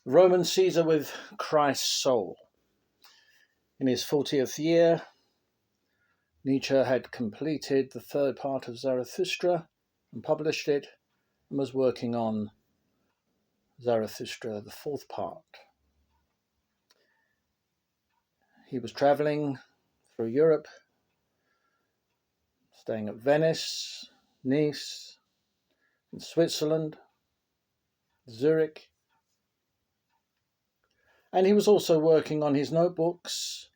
Roman Caesar with Christ's soul. In his 40th year, Nietzsche had completed the third part of Zarathustra and published it, and was working on Zarathustra, the fourth part. He was travelling through Europe, staying at Venice, Nice, in Switzerland, Zurich, and he was also working on his notebooks,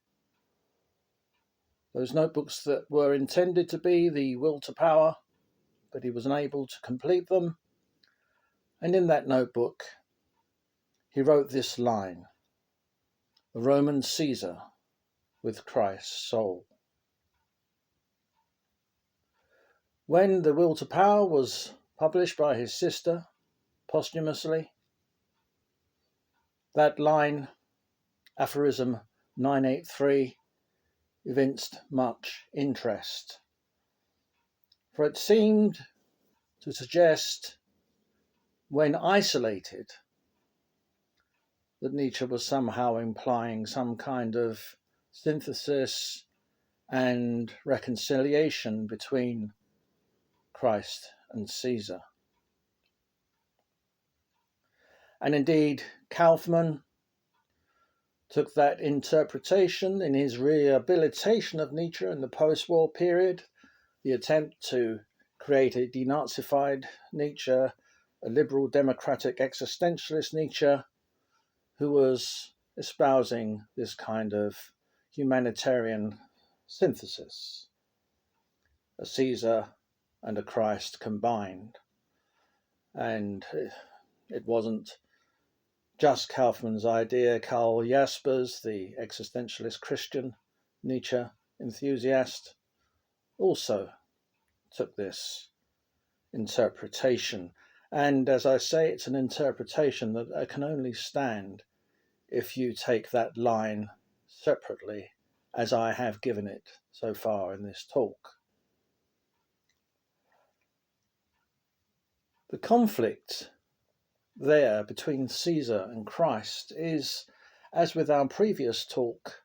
those notebooks that were intended to be the will to power, but he was unable to complete them. And in that notebook, he wrote this line: "The Roman Caesar with Christ's soul." When The Will to Power was published by his sister posthumously, that line, aphorism 983, evinced much interest, for it seemed to suggest, when isolated, that Nietzsche was somehow implying some kind of synthesis and reconciliation between Christ and Caesar. And indeed, Kaufmann took that interpretation in his rehabilitation of Nietzsche in the post-war period, the attempt to create a denazified Nietzsche, a liberal democratic existentialist Nietzsche, who was espousing this kind of humanitarian synthesis, a Caesar and a Christ combined. And it wasn't just Kaufmann's idea. Karl Jaspers, the existentialist Christian Nietzsche enthusiast, also took this interpretation. And as I say, it's an interpretation that can only stand if you take that line separately, as I have given it so far in this talk. The conflict there between Caesar and Christ is, as with our previous talk,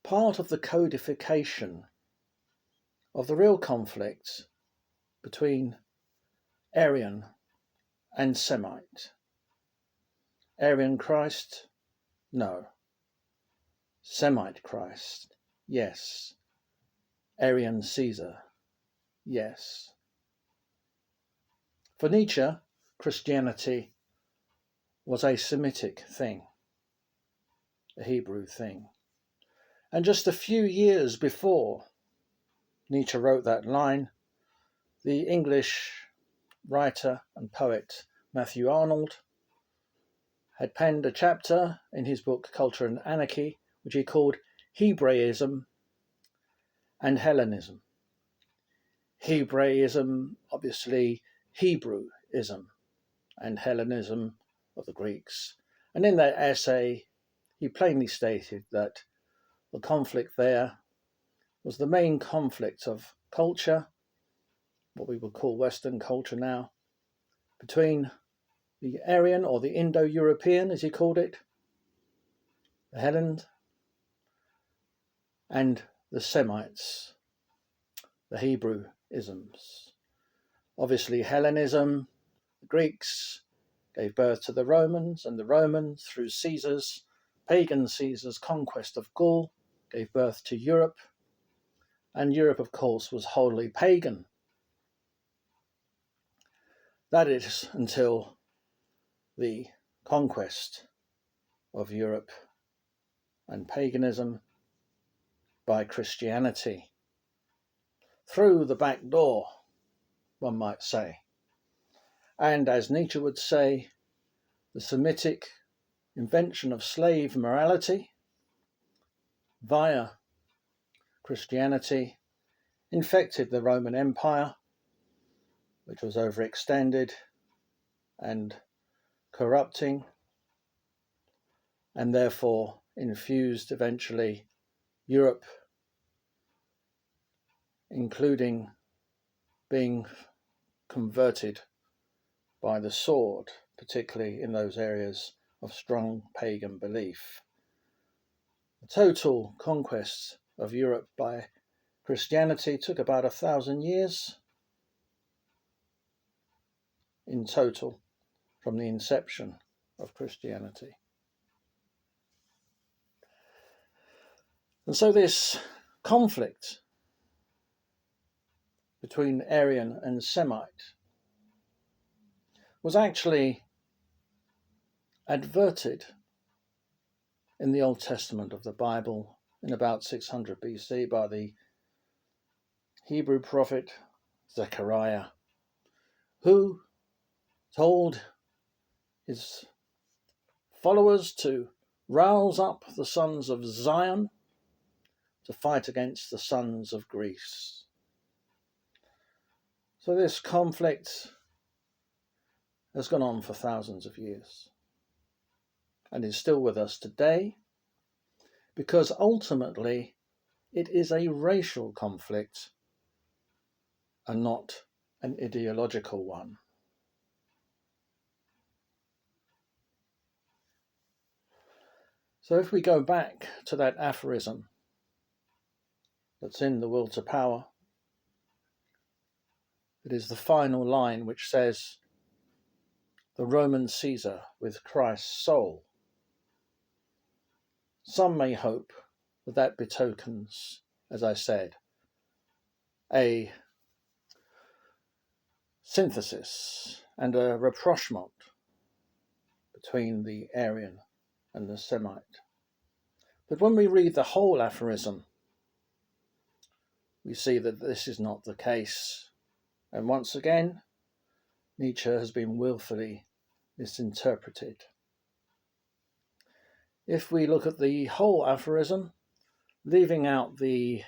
part of the codification of the real conflict between Arian and Semite. Arian Christ? No. Semite Christ? Yes. Arian Caesar? Yes. For Nietzsche, Christianity was a Semitic thing, a Hebrew thing. And just a few years before Nietzsche wrote that line, the English writer and poet Matthew Arnold had penned a chapter in his book Culture and Anarchy, which he called Hebraism and Hellenism. Hebraism, obviously Hebrewism, and Hellenism of the Greeks. And in that essay, he plainly stated that the conflict there was the main conflict of culture, what we would call Western culture now, between the Aryan, or the Indo-European as he called it, the Hellenes, and the Semites, the Hebrewisms. Obviously Hellenism, the Greeks, gave birth to the Romans, and the Romans, through Caesar's, pagan Caesar's conquest of Gaul, gave birth to Europe, and Europe, of course, was wholly pagan. That is until the conquest of Europe and paganism by Christianity, through the back door, one might say. And as Nietzsche would say, the Semitic invention of slave morality via Christianity infected the Roman Empire, which was overextended and corrupting, and therefore infused eventually Europe, including being converted by the sword, particularly in those areas of strong pagan belief. The total conquest of Europe by Christianity took about 1,000 years in total from the inception of Christianity. And so this conflict between Arian and Semite was actually adverted in the Old Testament of the Bible in about 600 BC by the Hebrew prophet Zechariah, who told his followers to rouse up the sons of Zion to fight against the sons of Greece. So this conflict has gone on for thousands of years and is still with us today, because ultimately it is a racial conflict and not an ideological one. So if we go back to that aphorism that's in The Will to Power, it is the final line which says, "The Roman Caesar with Christ's soul." Some may hope that that betokens, as I said, a synthesis and a rapprochement between the Arian and the Semite. But when we read the whole aphorism, we see that this is not the case. And once again, Nietzsche has been willfully misinterpreted. If we look at the whole aphorism, leaving out the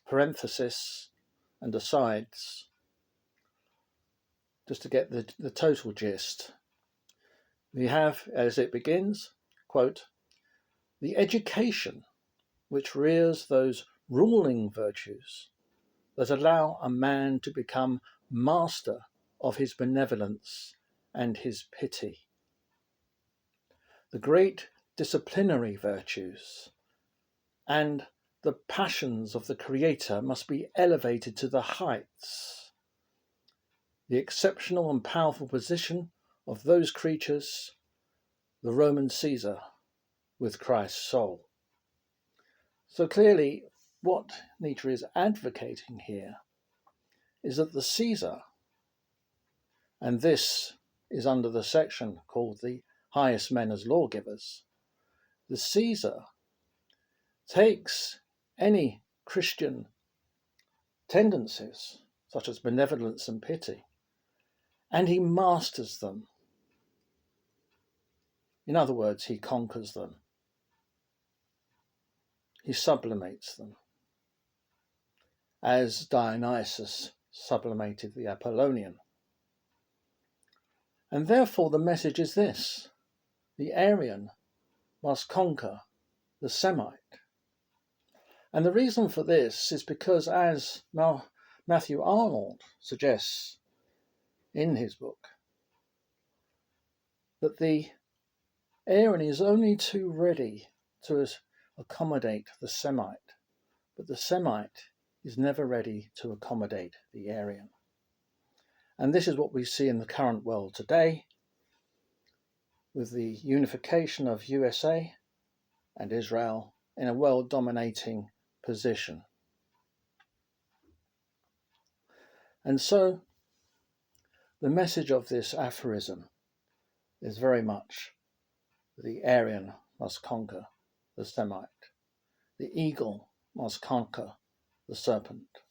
parenthesis and asides, just to get the total gist, we have, as it begins, quote, "The education which rears those ruling virtues that allow a man to become master of his benevolence and his pity. The great disciplinary virtues and the passions of the Creator must be elevated to the heights. The exceptional and powerful position of those creatures, the Roman Caesar with Christ's soul." So clearly, what Nietzsche is advocating here is that the Caesar, and this is under the section called the highest men as lawgivers, the Caesar takes any Christian tendencies, such as benevolence and pity, and he masters them. In other words, he conquers them. He sublimates them, as Dionysos sublimated the Apollonian. And therefore the message is this: the Arian must conquer the Semite. And the reason for this is because, as Matthew Arnold suggests in his book, that the Arian is only too ready to accommodate the Semite, but the Semite is never ready to accommodate the Arian. And this is what we see in the current world today, with the unification of USA and Israel in a world-dominating position. And so the message of this aphorism is very much the Arian must conquer the Semite. The eagle must conquer the serpent.